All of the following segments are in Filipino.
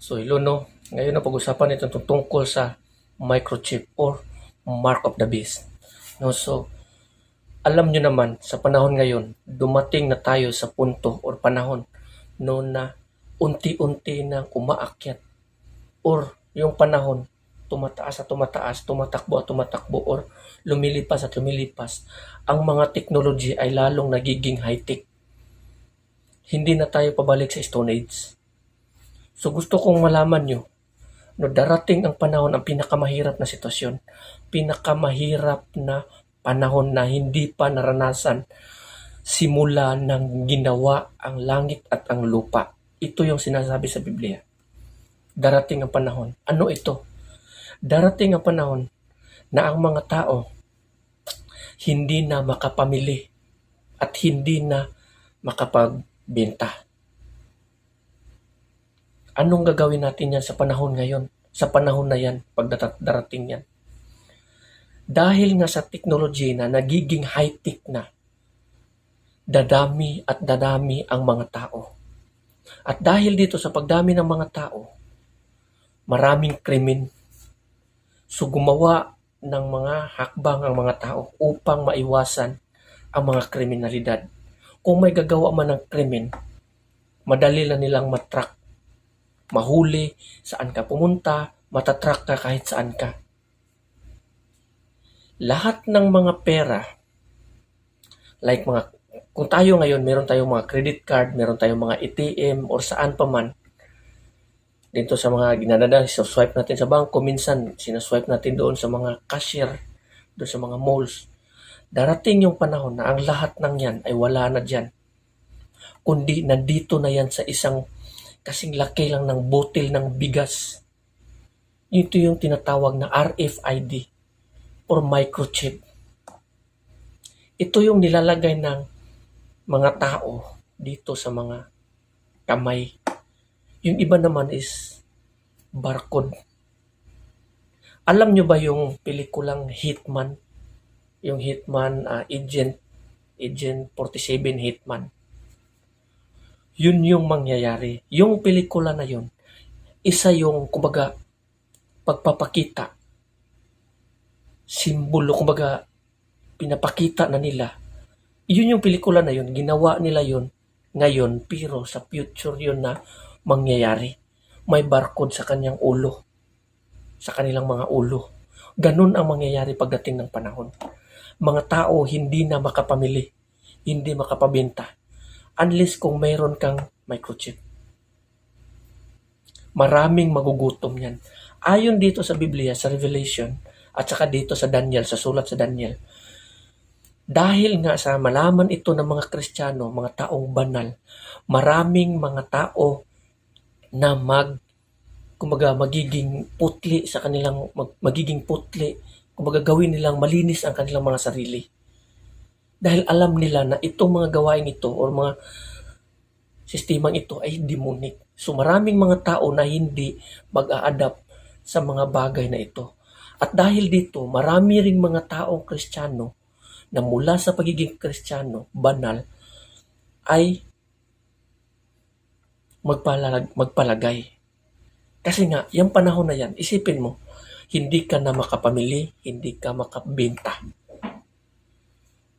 So, no, ngayon na pag-usapan ito tungkol sa microchip or mark of the beast. No, so, alam nyo naman, sa panahon ngayon, dumating na tayo sa punto or panahon no na unti-unti nang umaakyat or yung panahon tumataas at tumataas, tumatakbo at tumatakbo or lumilipas at lumilipas, ang mga technology ay lalong nagiging high-tech. Hindi na tayo pabalik sa Stone Age. So gusto kong malaman nyo, no, darating ang panahon, ang pinakamahirap na sitwasyon, pinakamahirap na panahon na hindi pa naranasan simula ng ginawa ang langit at ang lupa. Ito yung sinasabi sa Biblia. Darating ang panahon. Ano ito? Darating ang panahon na ang mga tao hindi na makapamili at hindi na makapagbenta. Anong gagawin natin yan sa panahon ngayon? Sa panahon na yan, pag darating yan. Dahil nga sa technology na nagiging high-tech na, dadami at dadami ang mga tao. At dahil dito sa pagdami ng mga tao, maraming krimen. So gumawa ng mga hakbang ang mga tao upang maiwasan ang mga kriminalidad. Kung may gagawa man ng krimen, madali lang nilang matrack, mahuli, saan ka pumunta, matatrack ka kahit saan ka. Lahat ng mga pera, like mga, kung tayo ngayon, meron tayong mga credit card, meron tayong mga ATM, or saan pa man, dito sa mga ginadala, so swipe natin sa bangko, minsan sinaswipe natin doon sa mga cashier, doon sa mga malls. Darating yung panahon na ang lahat ng yan ay wala na dyan. Kundi nandito na yan sa isang kasing laki lang ng botel ng bigas. Ito yung tinatawag na RFID or microchip. Ito yung nilalagay ng mga tao dito sa mga kamay. Yung iba naman is barcode. Alam nyo ba yung pelikulang Hitman? Yung Hitman, Agent 47 Hitman. Yun yung mangyayari. Yung pelikula na yun, isa yung, kumbaga, pagpapakita, simbolo, kumbaga, pinapakita na nila. Yun yung pelikula na yun, ginawa nila yun ngayon, pero sa future yun na mangyayari. May barcode sa kanyang ulo, sa kanilang mga ulo. Ganun ang mangyayari pagdating ng panahon. Mga tao hindi na makapamili, hindi makapabenta, unless kung mayroon kang microchip. Maraming magugutom yan. Ayon dito sa Biblia, sa Revelation, at saka dito sa Daniel, sa sulat sa Daniel, dahil nga sa malaman ito ng mga Kristiyano, mga taong banal, maraming mga tao na kumbaga magiging putli sa kanilang, magiging putli, kumbaga gawin nilang malinis ang kanilang mga sarili. Dahil alam nila na itong mga gawain ito or mga sistemang ito ay demonic. So maraming mga tao na hindi mag-a-adapt sa mga bagay na ito. At dahil dito, marami ring mga taong Kristiyano na mula sa pagiging Kristiyano, banal, ay magpalagay. Kasi nga, yung panahon na yan, isipin mo, hindi ka na makapamili, hindi ka makabenta.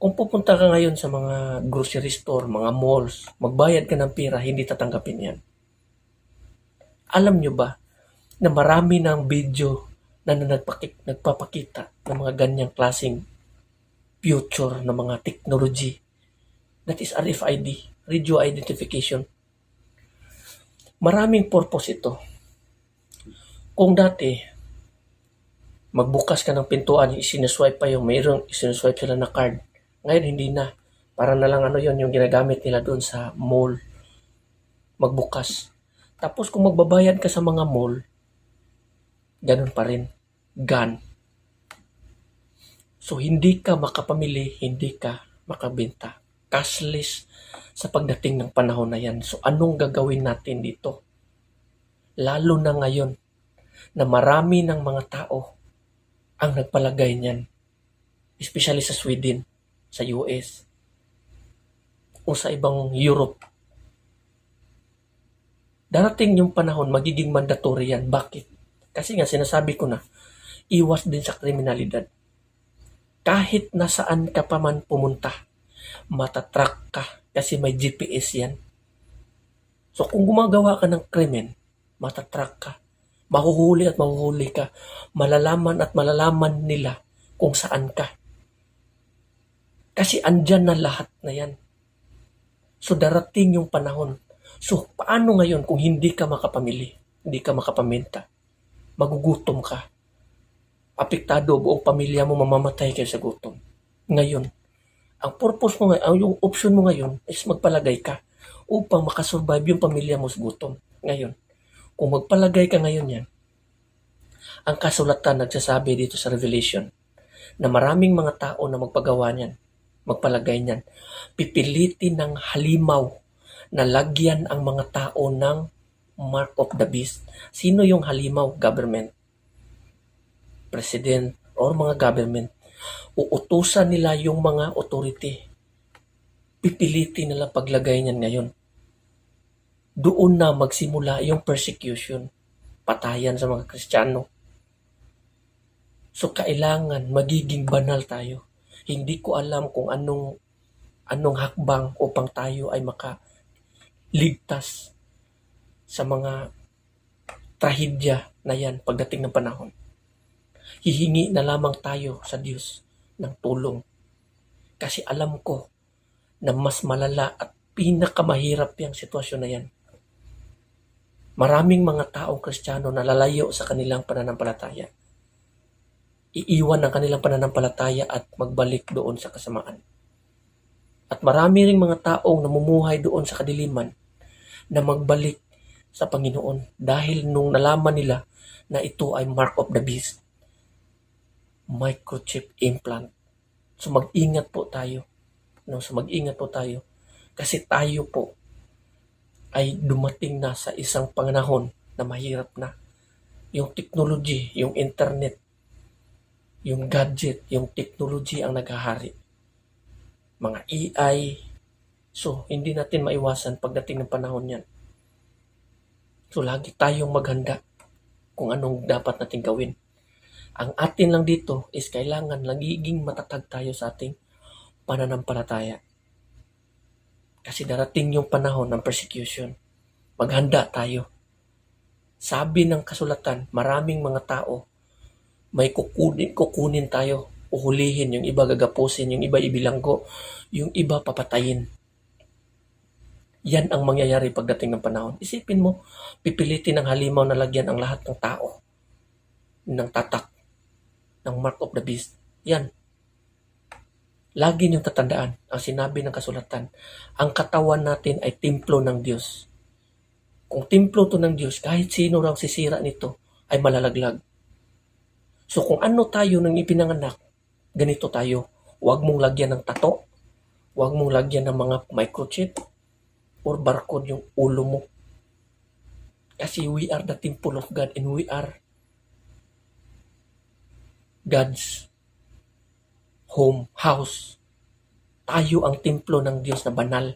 Kung pupunta ka ngayon sa mga grocery store, mga malls, magbayad ka ng pera, hindi tatanggapin yan. Alam nyo ba na marami ng video na nagpapakita ng mga ganyang klaseng future ng mga technology, that is RFID, radio identification. Maraming purpose ito. Kung dati, magbukas ka ng pintuan, isinuswipe pa yung mayroong isinuswipe sila na card. Ngayon hindi na. Para na lang yung ginagamit nila doon sa mall. Magbukas. Tapos kung magbabayad ka sa mga mall, ganun pa rin. Gun. So, hindi ka makapamili, hindi ka makabenta. Cashless sa pagdating ng panahon na yan. So, anong gagawin natin dito? Lalo na ngayon na marami ng mga tao ang nagpalagay niyan. Especially sa Sweden, sa US, o sa ibang Europe. Darating yung panahon, magiging mandatory yan. Bakit? Kasi nga, sinasabi ko na, iwas din sa kriminalidad. Kahit nasaan ka pa man pumunta, matatrack ka kasi may GPS yan. So kung gumagawa ka ng krimen, matatrack ka. Mahuhuli at mahuhuli ka. Malalaman at malalaman nila kung saan ka. Kasi andyan na lahat na yan. So darating yung panahon. So paano ngayon kung hindi ka makapamili? Hindi ka makapamenta? Magugutom ka. Apektado buong pamilya mo, mamamatay kayo sa gutom. Ngayon, ang purpose mo ngayon, yung option mo ngayon is magpalagay ka upang makasurvive yung pamilya mo sa gutom. Ngayon, kung magpalagay ka ngayon yan, ang kasulatan nagsasabi dito sa Revelation na maraming mga tao na magpagawa niyan, magpalagay niyan, pipilitin ng halimaw na lagyan ang mga tao ng mark of the beast. Sino yung halimaw? Government, president, or mga government. Uutusan nila yung mga authority. Pipilitin nila paglagay niyan ngayon. Doon na magsimula yung persecution, patayan sa mga Kristiyano. So kailangan magiging banal tayo. Hindi ko alam kung anong hakbang upang tayo ay makaligtas sa mga trahedya na yan pagdating ng panahon. Hihingi na lamang tayo sa Diyos ng tulong. Kasi alam ko na mas malala at pinakamahirap yung sitwasyon na yan. Maraming mga taong Kristiyano na lalayo sa kanilang pananampalataya. Iiwan ang kanilang pananampalataya at magbalik doon sa kasamaan. At marami ring mga taong namumuhay doon sa kadiliman na magbalik sa Panginoon dahil nung nalaman nila na ito ay mark of the beast. Microchip implant. So mag-ingat po tayo. So mag-ingat po tayo. Kasi tayo po ay dumating na sa isang panahon na mahirap na. Yung technology, yung internet, yung gadget, yung technology ang naghahari. Mga AI. So, hindi natin maiwasan pagdating ng panahon yan. So, lagi tayong maghanda kung anong dapat natin gawin. Ang atin lang dito is kailangan nagiging matatag tayo sa ating pananampalataya. Kasi darating yung panahon ng persecution. Maghanda tayo. Sabi ng kasulatan, maraming mga tao may kukunin tayo, uhulihin, yung iba gagapusin, yung iba ibilanggo, yung iba papatayin. Yan ang mangyayari pagdating ng panahon. Isipin mo, pipilitin ng halimaw na lagyan ang lahat ng tao ng tatak, ng mark of the beast. Yan. Lagi niyong tatandaan ang sinabi ng kasulatan. Ang katawan natin ay templo ng Diyos. Kung templo to ng Diyos, kahit sino raw sisira nito ay malalaglag. So kung ano tayo nang ipinanganak, ganito tayo. Huwag mong lagyan ng tato. Huwag mong lagyan ng mga microchip or barcode yung ulo mo. Kasi we are the temple of God and we are God's house. Tayo ang templo ng Diyos na banal.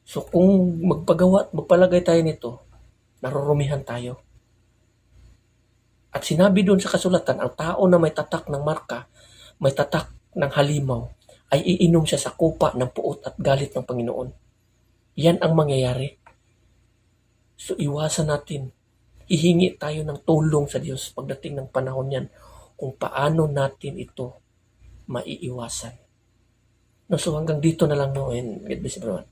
So kung magpagawa at magpalagay tayo nito, narurumihan tayo. At sinabi doon sa kasulatan, ang tao na may tatak ng marka, may tatak ng halimaw, ay iinom siya sa kupa ng puot at galit ng Panginoon. Yan ang mangyayari. So iwasan natin. Hihingi tayo ng tulong sa Diyos pagdating ng panahon yan kung paano natin ito maiiwasan. No, so hanggang dito na lang, no, and God bless everyone.